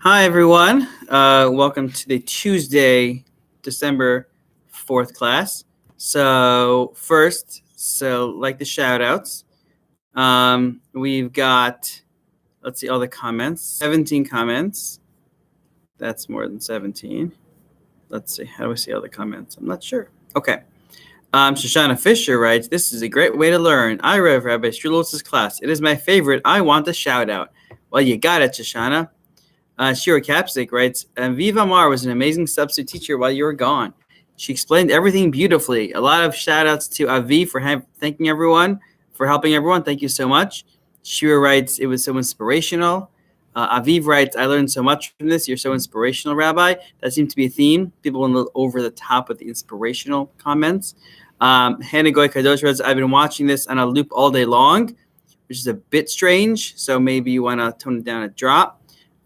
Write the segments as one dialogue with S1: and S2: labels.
S1: Hi, everyone. Welcome to the Tuesday, December 4th class. Like the shout outs, we've got, let's see, all the comments 17 comments. That's more than 17. Let's see, how do we see all the comments? I'm not sure. Okay. Shoshana Fisher writes, "This is a great way to learn. I read Rabbi Shulos's class. It is my favorite. I want a shout out." Well, you got it, Shoshana. Shira Capsick writes, Viva Mar was an amazing substitute teacher while you were gone. She explained everything beautifully. A lot of shout outs to Avi for thanking everyone, for helping everyone. Thank you so much. Shira writes, it was so inspirational. Aviv writes, I learned so much from this. You're so inspirational, Rabbi. That seems to be a theme. People went over the top with the inspirational comments. Hannah Goy Kadosh writes, I've been watching this on a loop all day long, which is a bit strange. So maybe you want to tone it down a drop.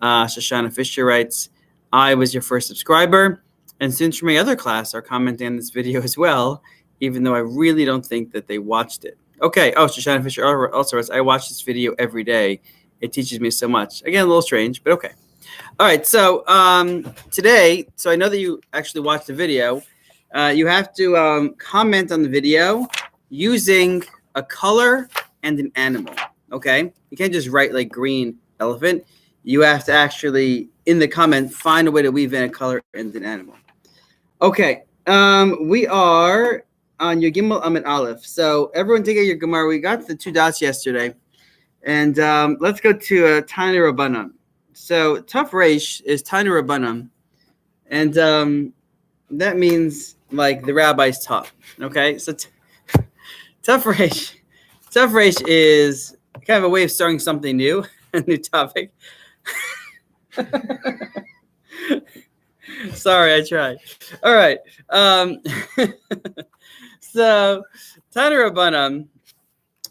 S1: Shoshana Fisher writes, I was your first subscriber, and students from my other class are commenting on this video as well, even though I really don't think that they watched it. Okay. Oh, Shoshana Fisher also writes, I watch this video every day. It teaches me so much. Again, a little strange, but okay. All right. So today, so I know that you actually watched the video. You have to comment on the video using a color and an animal. Okay. You can't just write like green elephant. You have to actually, in the comment, find a way to weave in a color and an animal. Okay, we are on your Gimel Amid Aleph. So everyone take out your Gemara. We got the 2 dots yesterday. And let's go to Tanya Rabbanan. So Tuf Reish is Tanya Rabbanan. And that means like the rabbis taught. Okay, so Tuf Reish is kind of a way of starting something new, a new topic. Sorry, I tried. All right. So Tana Rabbanan,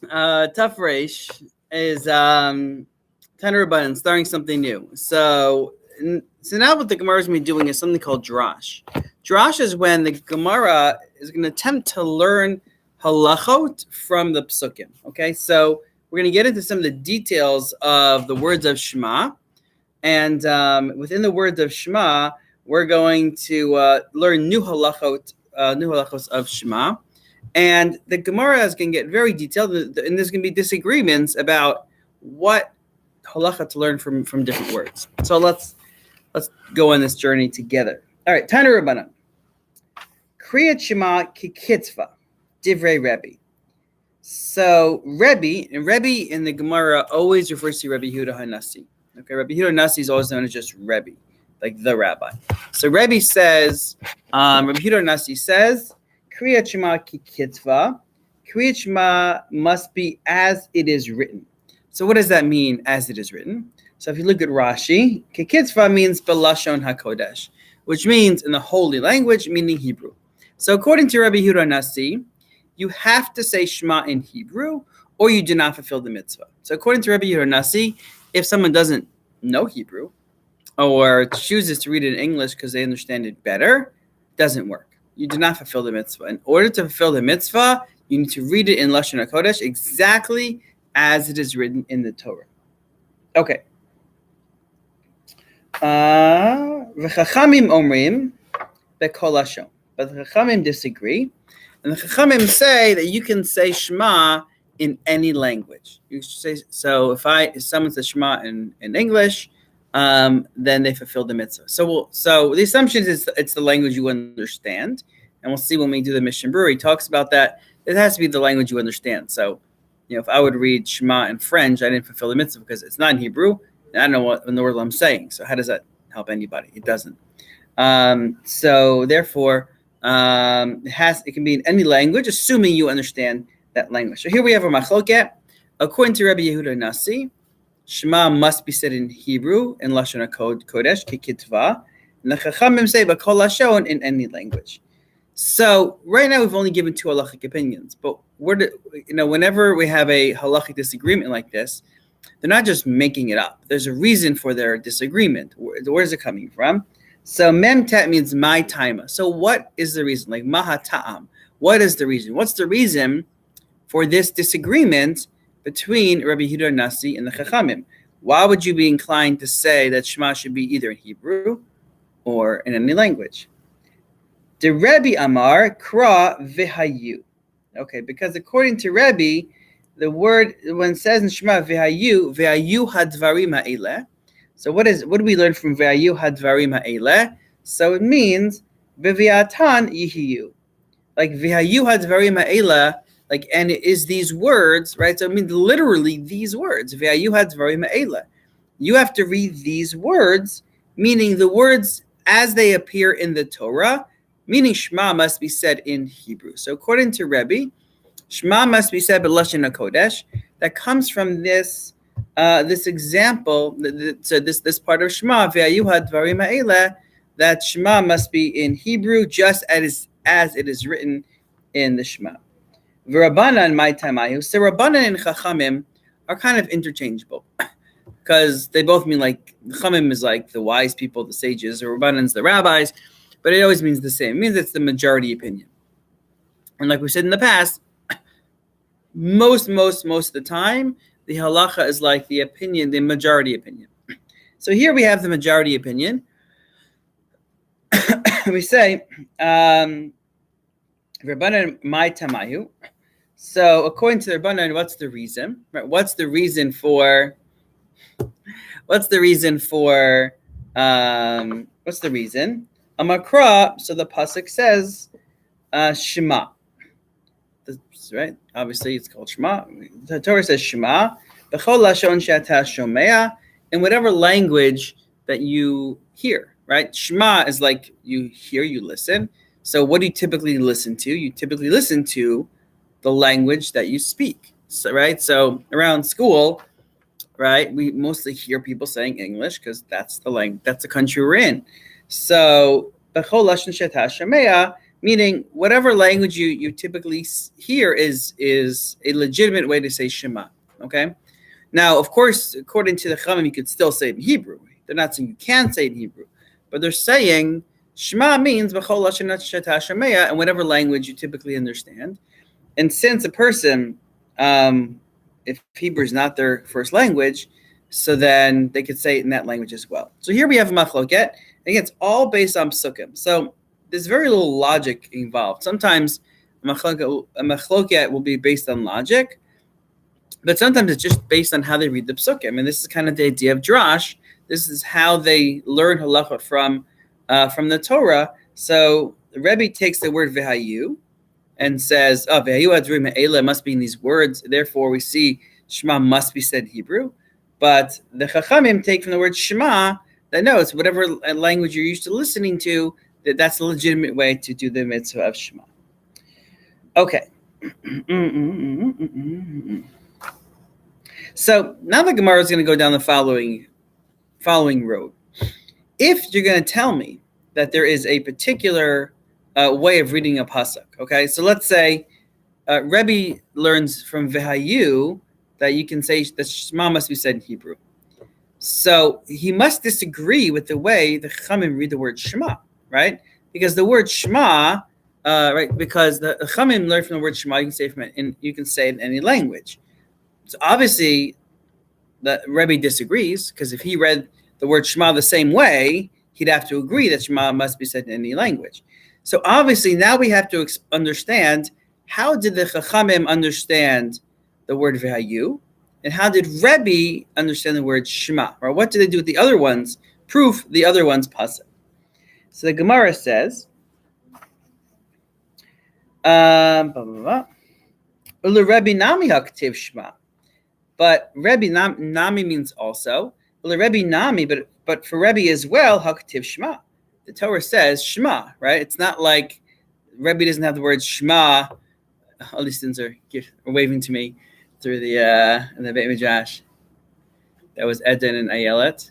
S1: Tuf Reish is Tana Rabbanan, starting something new. So now what the Gemara is going to be doing is something called Drash. Drash is when the Gemara is going to attempt to learn halachot from the psukim. Okay, so we're going to get into some of the details of the words of Shema. And within the words of Shema, we're going to learn new halachos of Shema. And the Gemara is going to get very detailed, and there's going to be disagreements about what halacha to learn from different words. So let's go on this journey together. All right, Tana Rabbanan. Kriyat Shema kikitzva, divrei Rebbe. So Rebbe in the Gemara always refers to Rebbe Yehuda HaNasi. Okay, Rabbi Yehuda Nasi is always known as just Rebbe, like the rabbi. So Rebbe says, Rabbi Yehuda Nasi says, Kriyat Shema ki kitzva. Kriyat Shema must be as it is written. So what does that mean, as it is written? So if you look at Rashi, ki kitzva means belashon hakodesh, which means in the holy language, meaning Hebrew. So according to Rabbi Yehuda Nasi, you have to say Shema in Hebrew, or you do not fulfill the mitzvah. So according to Rabbi Yehuda Nasi, if someone doesn't know Hebrew or chooses to read it in English because they understand it better, it doesn't work. You do not fulfill the mitzvah. In order to fulfill the mitzvah, you need to read it in Lashon HaKodesh exactly as it is written in the Torah. Okay. V'chachamim omrim b'kol lashon. But the Chachamim disagree. And the Chachamim say that you can say Shema in any language. You say, so if someone says Shema in English, then they fulfill the mitzvah. So the assumption is it's the language you understand, and we'll see when we do the Mishnah Brewer. He talks about that. It has to be the language you understand. So, if I would read Shema in French, I didn't fulfill the mitzvah because it's not in Hebrew, and I don't know what in the word I'm saying. So how does that help anybody? It doesn't. So therefore, it can be in any language, assuming you understand that language. So here we have a machloket. According to Rabbi Yehuda Nasi, Shema must be said in Hebrew, in Lashon HaKodesh, Kikitva. And the Chachamim say, B'kol Lashon, in any language. So right now we've only given 2 halachic opinions. But whenever we have a halachic disagreement like this, they're not just making it up. There's a reason for their disagreement. Where's it coming from? So mem tat means my taima. So what is the reason? Like maha ta'am. What is the reason? What's the reason for this disagreement between Rabbi Yehuda Nasi and the Chachamim? why would you be inclined to say that Shema should be either in Hebrew or in any language? The Rebbe Amar Kra Vihayu. Okay, because according to Rebbe, the word when it says in Shema Vihayu Hadvarim Ha'eleh. So what do we learn from Vihayu Hadvarim Ha'eleh? So it means Beviatan Yihiyu. Like Vihayu Hadvarim Ha'eleh, like, and it is these words, right? So it means literally these words. Vihayu Hadvarim Ha'eleh. You have to read these words, meaning the words as they appear in the Torah, meaning Shema must be said in Hebrew. So according to Rebbe, Shema must be said b'lashon hakodesh. That comes from this example. So this part of Shema, ve'ayu hadvarim ha'eleh, that Shema must be in Hebrew just as it is written in the Shema. V'Rabbanan my tamayu. So Rabbanan and Chachamim are kind of interchangeable because they both mean like Chachamim is like the wise people, the sages, or Rabbanan's the rabbis. But it always means the same. It means it's the majority opinion. And like we said in the past, most of the time, the halacha is like the opinion, the majority opinion. So here we have the majority opinion. We say, Rabbanan my tamayu. So according to the Rabbanan, what's the reason? Right? What's the reason for? Amakra, so the pasuk says, Shema. That's right. Obviously, it's called Shema. The Torah says Shema. B'chol lashon she'ata shomea, in whatever language that you hear. Right. Shema is like you hear, you listen. So what do you typically listen to? You typically listen to the language that you speak. So right. So around school, right, we mostly hear people saying English because that's the language, that's the country we're in. So, meaning whatever language you typically hear is a legitimate way to say Shema. Okay. Now, of course, according to the Chachamim, you could still say it in Hebrew. They're not saying you can't say it in Hebrew, but they're saying Shema means and whatever language you typically understand. And since a person, if Hebrew is not their first language, so then they could say it in that language as well. So here we have a machloket. Again, it's all based on psukim. So there's very little logic involved. Sometimes a machloket will be based on logic, but sometimes it's just based on how they read the psukim. And this is kind of the idea of drash. This is how they learn halacha from the Torah. So the Rebbe takes the word vihayu and says, oh, vihayu hadvarim ha'eleh must be in these words. Therefore, we see Shema must be said in Hebrew. But the Chachamim take from the word Shema that no, it's whatever language you're used to listening to, that's a legitimate way to do the mitzvah of Shema. Okay. So now the Gemara is going to go down the following road. If you're going to tell me that there is a particular way of reading a pasuk, okay? So let's say Rebbe learns from Vihayu that you can say that Shema must be said in Hebrew. So he must disagree with the way the Chachamim read the word Shema, right? Because the word Shema, right? Because the Chachamim learn from the word Shema, you can say it in any language. So obviously, the Rebbe disagrees because if he read the word Shema the same way, he'd have to agree that Shema must be said in any language. So obviously, now we have to understand how did the Chachamim understand the word Vihayu, and how did Rebbe understand the word Shema? Or what did they do with the other ones? Proof the other ones pasuk. So the Gemara says, Rebbe Nami haktiv Shema. But Rebbe Nami means also. Rebbe Nami, but for Rebbe as well, haktiv Shema. The Torah says Shema, right? It's not like Rebbe doesn't have the word Shema. All these students are waving to me through the Beit Midrash. That was Eden and Ayelet.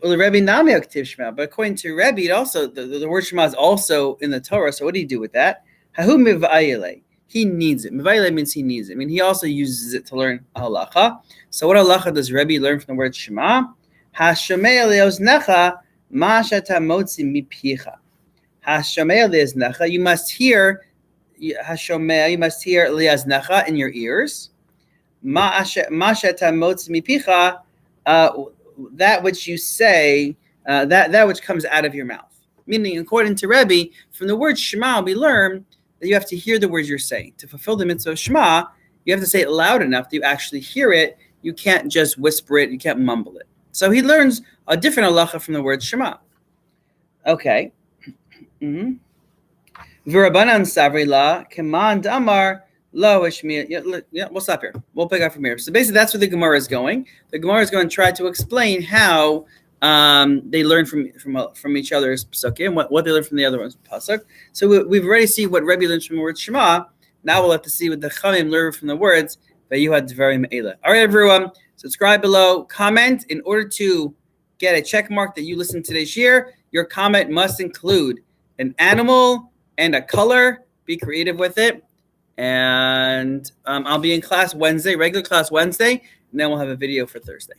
S1: Rebbe Nami Aktiv Shema, but according to Rebbe, it also the word Shema is also in the Torah. So what do you do with that? Hahu mivayele. He needs it. Mivayele means he needs it. I mean, he also uses it to learn halacha. So what halacha does Rebbe learn from the word Shema? Hashomei leoznecha ma shata motzi mipicha. Hashomea liaznecha, you must hear Hashomea, you must hear liaznecha in your ears. Ma'asheta motzi mipicha, that which you say, that which comes out of your mouth. Meaning, according to Rebbe, from the word Shema, we learn that you have to hear the words you're saying. To fulfill the mitzvah of Shema, you have to say it loud enough that you actually hear it. You can't just whisper it. You can't mumble it. So he learns a different halacha from the word Shema. Okay. V'Rabbanan savri la keman damar lo ishmiya. Yeah, we'll stop here. We'll pick up from here. So basically, that's where the Gemara is going. The Gemara is going to try to explain how they learn from each other's psukim, what they learn from the other one's pasuk. So we've already seen what Rebbe learns from the word Shema. Now we'll have to see what the Chamim learn from the words Vayuhad Dvarim Eila. All right, everyone, subscribe below, comment. In order to get a check mark that you listened to today's year, your comment must include an animal and a color. Be creative with it. And I'll be in class Wednesday, regular class Wednesday, and then we'll have a video for Thursday.